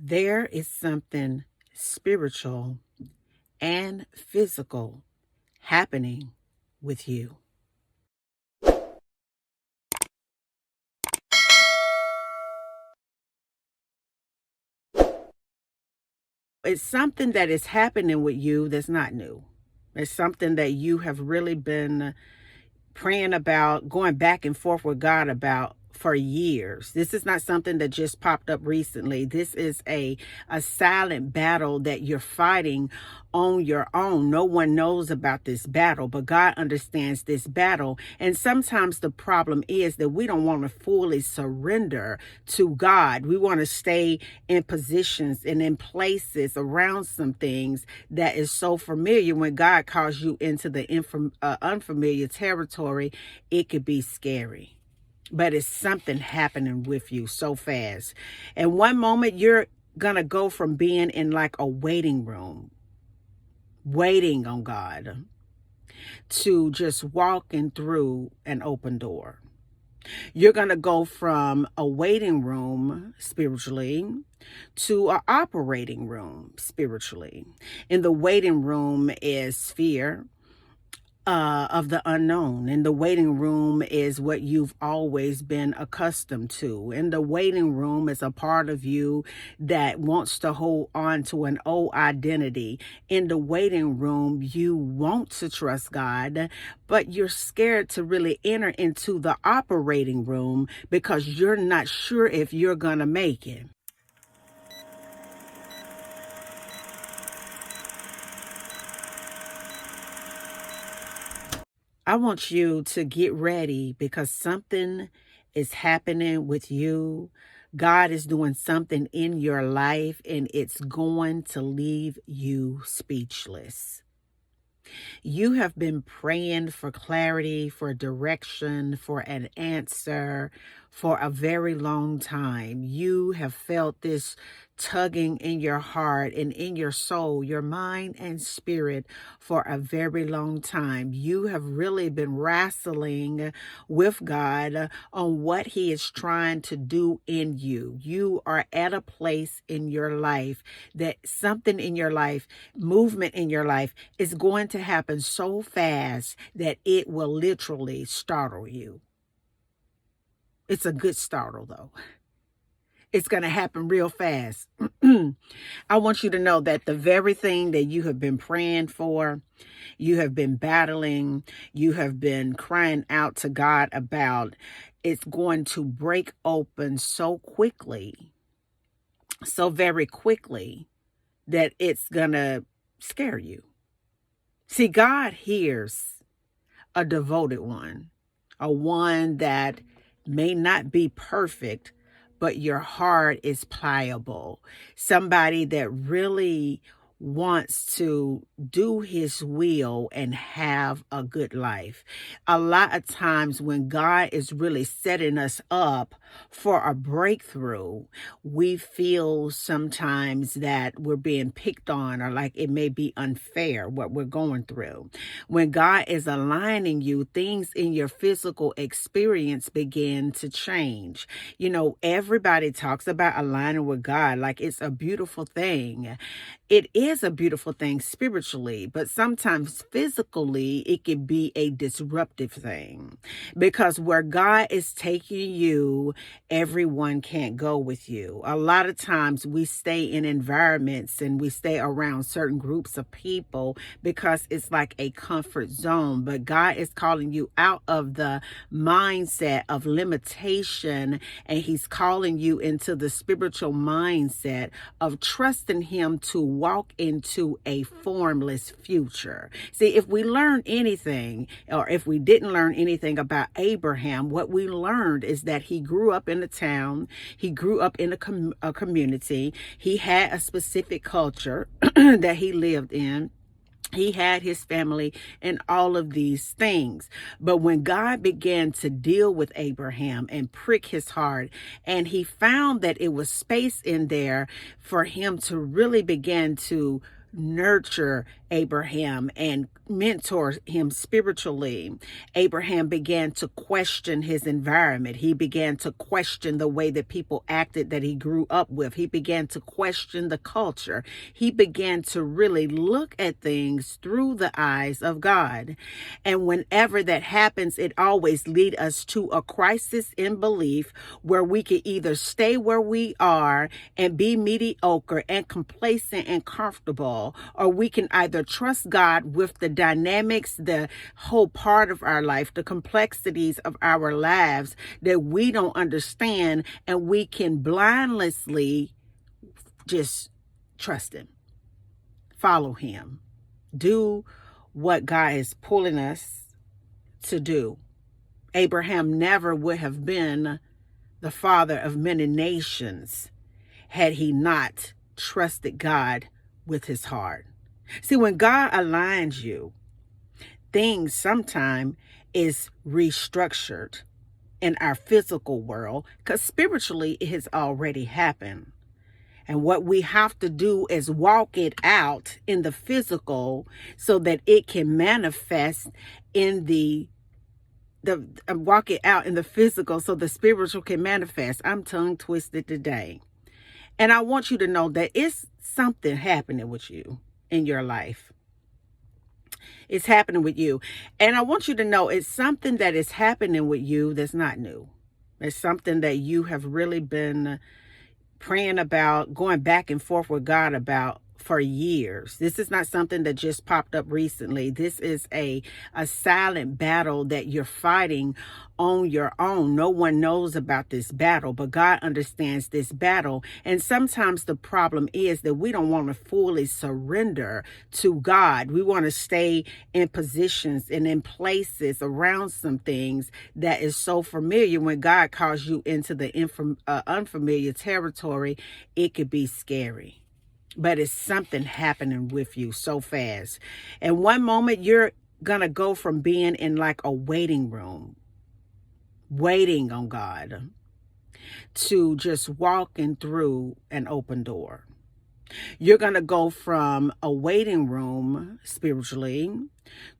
There is something spiritual and physical happening with you. It's something that is happening with you that's not new. It's something that you have really been praying about, going back and forth with God about for years. This is not something that just popped up recently. This is a silent battle that you're fighting on your own. No one knows about this battle, but God understands this battle. And sometimes the problem is that we don't want to fully surrender to God. We want to stay in positions and in places around some things that is so familiar. When God calls you into the unfamiliar territory, it could be scary. But it's something happening with you so fast. And one moment you're going to go from being in like a waiting room, waiting on God, to just walking through an open door. You're going to go from a waiting room spiritually to an operating room spiritually. In the waiting room is fear of the unknown. And the waiting room is what you've always been accustomed to. And the waiting room is a part of you that wants to hold on to an old identity. In the waiting room, you want to trust God, but you're scared to really enter into the operating room because you're not sure if you're going to make it. I want you to get ready because something is happening with you. God is doing something in your life and it's going to leave you speechless. You have been praying for clarity, for direction, for an answer for a very long time. You have felt this tugging in your heart and in your soul, your mind and spirit for a very long time. You have really been wrestling with God on what He is trying to do in you. You are at a place in your life that something in your life, movement in your life is going to happen so fast that it will literally startle you. It's a good startle, though. It's going to happen real fast. I want you to know that the very thing that you have been praying for, you have been battling, you have been crying out to God about, it's going to break open so quickly, so very quickly, that it's going to scare you. See, God hears a devoted one, a one that may not be perfect, but your heart is pliable. Somebody that really wants to do His will and have a good life. A lot of times when God is really setting us up for a breakthrough, we feel sometimes that we're being picked on or like it may be unfair what we're going through. When God is aligning you, things in your physical experience begin to change. You know, everybody talks about aligning with God like it's a beautiful thing. It is a beautiful thing spiritually, but sometimes physically it can be a disruptive thing because where God is taking you, everyone can't go with you. A lot of times we stay in environments and we stay around certain groups of people because it's like a comfort zone, but God is calling you out of the mindset of limitation and He's calling you into the spiritual mindset of trusting Him to walk into a formless future. See, if we learn anything, or if we didn't learn anything about Abraham, what we learned is that he grew up in a town, he grew up in a community, he had a specific culture that he lived in. He had his family and all of these things. But when God began to deal with Abraham and prick his heart, and he found that it was space in there for him to really begin to nurture Abraham and mentor him spiritually, Abraham began to question his environment. He began to question the way that people acted that he grew up with. He began to question the culture. He began to really look at things through the eyes of God. And whenever that happens, it always leads us to a crisis in belief where we can either stay where we are and be mediocre and complacent and comfortable, or we can either trust God with the dynamics, the whole part of our life, the complexities of our lives that we don't understand, and we can blindlessly just trust Him, follow Him, do what God is pulling us to do. Abraham never would have been the father of many nations had he not trusted God with his heart. See, when God aligns you, things sometimes is restructured in our physical world, because spiritually it has already happened. And what we have to do is walk it out in the physical so that it can manifest in the walk it out in the physical so the spiritual can manifest. I'm tongue twisted today. And I want you to know that it's something happening with you in your life. It's happening with you. And I want you to know it's something that is happening with you that's not new. It's something that you have really been praying about, going back and forth with God about for years. This is not something that just popped up recently. This is a silent battle that you're fighting on your own. No one knows about this battle, but God understands this battle. And sometimes the problem is that we don't want to fully surrender to God. We want to stay in positions and in places around some things that is so familiar. When God calls you into the unfamiliar territory, it could be scary. But it's something happening with you so fast. And one moment you're going to go from being in like a waiting room, waiting on God, to just walking through an open door. You're going to go from a waiting room spiritually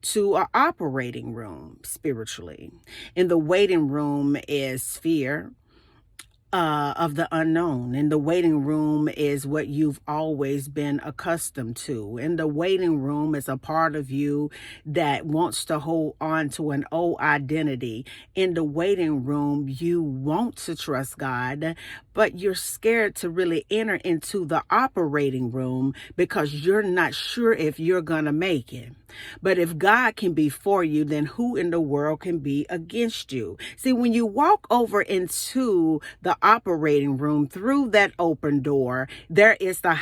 to an operating room spiritually. In the waiting room is fear of the unknown. And the waiting room is what you've always been accustomed to. And the waiting room is a part of you that wants to hold on to an old identity. In the waiting room, you want to trust God, but you're scared to really enter into the operating room because you're not sure if you're going to make it. But if God can be for you, then who in the world can be against you? See, when you walk over into the operating room through that open door, there is the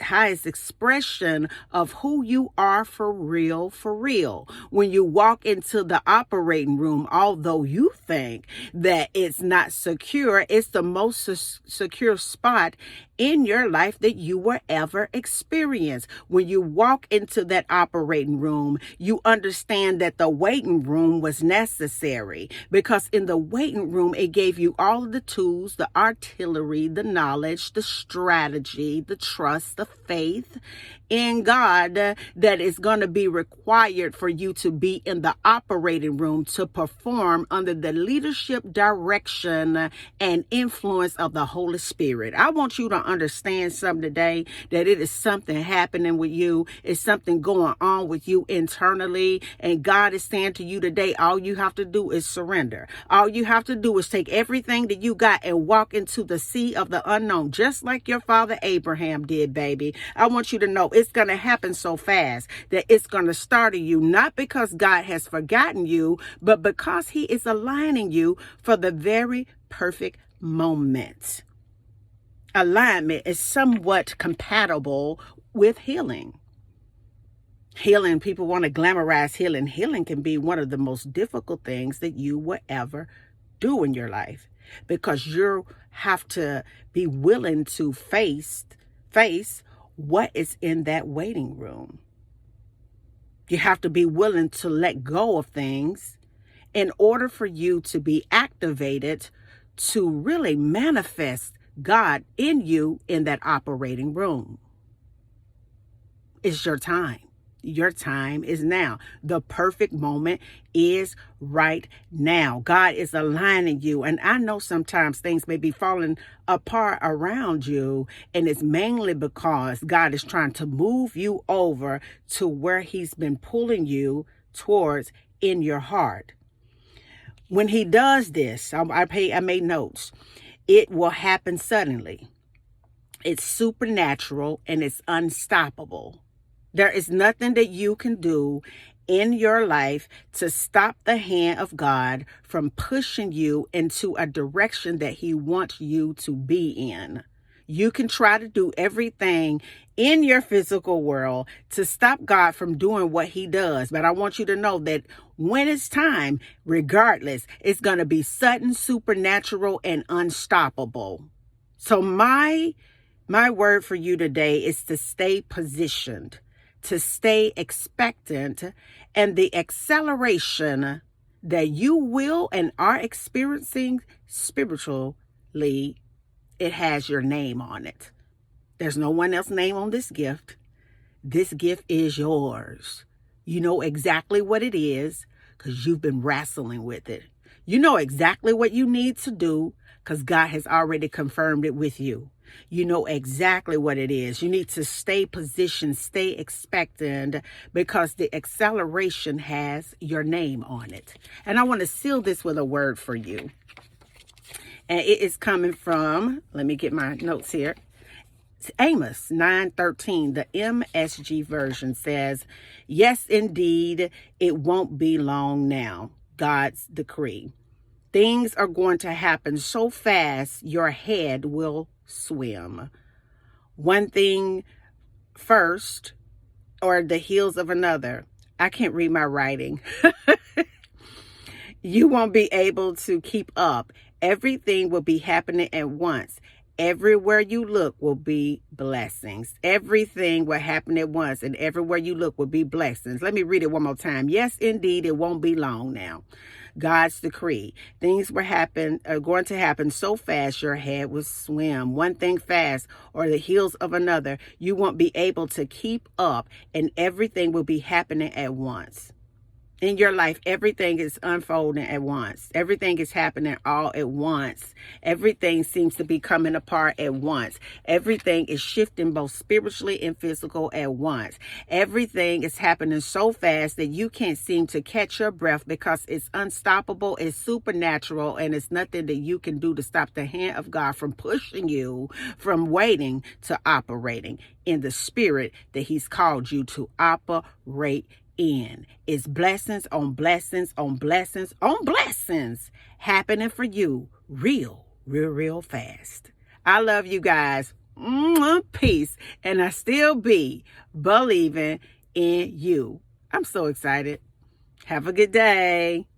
highest expression of who you are for real, for real. When you walk into the operating room, although you think that it's not secure, it's the most secure spot in your life that you will ever experience. When you walk into that operating room, you understand that the waiting room was necessary, because in the waiting room, it gave you all of the tools, the artillery, the knowledge, the strategy, the trust, the faith in God that is going to be required for you to be in the operating room to perform under the leadership, direction, and influence of the Holy Spirit. I want you to understand something today, that it is something happening with you. It's something going on with you internally. And God is saying to you today, all you have to do is surrender. All you have to do is take everything that you got and walk into the sea of the unknown, just like your father Abraham did, baby. I want you to know it's going to happen so fast that it's going to startle you, not because God has forgotten you, but because He is aligning you for the very perfect moment. Alignment is somewhat compatible with healing. Healing, people want to glamorize healing. Healing can be one of the most difficult things that you will ever do in your life, because you have to be willing to face what is in that waiting room. You have to be willing to let go of things in order for you to be activated to really manifest God in you in that operating room. It's your time. Your time is now. The perfect moment is right now. God is aligning you. And I know sometimes things may be falling apart around you. And it's mainly because God is trying to move you over to where he's been pulling you towards in your heart. When he does this, I made notes. It will happen suddenly. It's supernatural and it's unstoppable. There is nothing that you can do in your life to stop the hand of God from pushing you into a direction that he wants you to be in. You can try to do everything in your physical world to stop God from doing what he does. But I want you to know that when it's time, regardless, it's going to be sudden, supernatural, and unstoppable. So my word for you today is to stay positioned, to stay expectant, and the acceleration that you will and are experiencing spiritually, it has your name on it. There's no one else's name on this gift. This gift is yours. You know exactly what it is because you've been wrestling with it. You know exactly what you need to do because God has already confirmed it with you. You know exactly what it is. You need to stay positioned, stay expectant because the acceleration has your name on it. And I want to seal this with a word for you. And it is coming from, let me get my notes here. Amos 9:13, the MSG version says, yes, indeed, it won't be long now. God's decree. Things are going to happen so fast, your head will swim. One thing first, or the heels of another. I can't read my writing. You won't be able to keep up. Everything will be happening at once. Everywhere you look will be blessings. Everything will happen at once, and everywhere you look will be blessings. Let me read it one more time. Yes, indeed, it won't be long now. God's decree. Things are going to happen so fast your head will swim. One thing fast or the heels of another. You won't be able to keep up, and everything will be happening at once. In your life, everything is unfolding at once. Everything is happening all at once. Everything seems to be coming apart at once. Everything is shifting both spiritually and physical at once. Everything is happening so fast that you can't seem to catch your breath because it's unstoppable, it's supernatural, and it's nothing that you can do to stop the hand of God from pushing you from waiting to operating in the spirit that he's called you to operate in. It's blessings on blessings on blessings on blessings happening for you real fast. I love you guys. Peace. And I still be believing in you. I'm so excited. Have a good day.